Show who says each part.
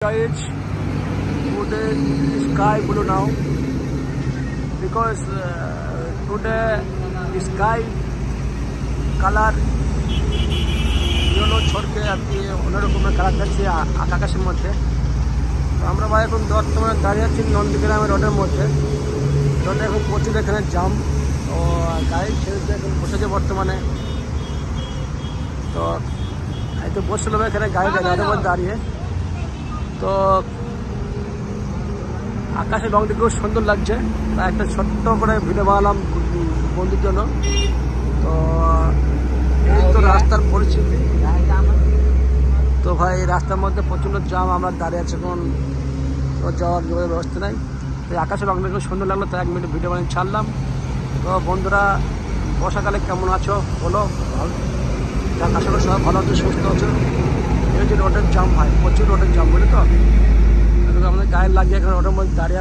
Speaker 1: Guys, today sky blue now because today sky color yellow ছড়কে আর কি অন্যরকম colour দেখছি আকাশের মধ্যে। তো আমরা ভাই এখন বর্তমানে দাঁড়িয়ে আছি নন্দীগ্রাম রোডের মধ্যে। রোডে এখন প্রচুর এখানে জাম, তো গাড়ি ছেড়ে এখন বসেছে বর্তমানে। তো এই তো বসছিল এখানে গাড়ি রোডের মধ্যে দাঁড়িয়ে। তো আকাশের রংটা খুব সুন্দর লাগছে, তাই একটা ছোট্ট করে ভিডিও বানালাম বন্ধুর জন্য। তো এই তো রাস্তার পরিস্থিতি। তো ভাই রাস্তার মধ্যে প্রচণ্ড জাম, আমরা দাঁড়িয়ে আছি এখন, যাওয়ার যোগাযোগ ব্যবস্থা নাই। তো আকাশের রংটা খুব সুন্দর লাগলো, তাই 1 মিনিট ভিডিও বানিয়ে ছাড়লাম। তো বন্ধুরা বর্ষাকালে কেমন আছো বলো, আশা করি সবাই ভালো আছো, সুস্থ আছো। এই যে রোডের জাম ভাই, প্রচুর রোডের জাম, বুঝলি তো। আমাদের গায়ে লাগিয়ে এখন রোডের মধ্যে দাঁড়িয়ে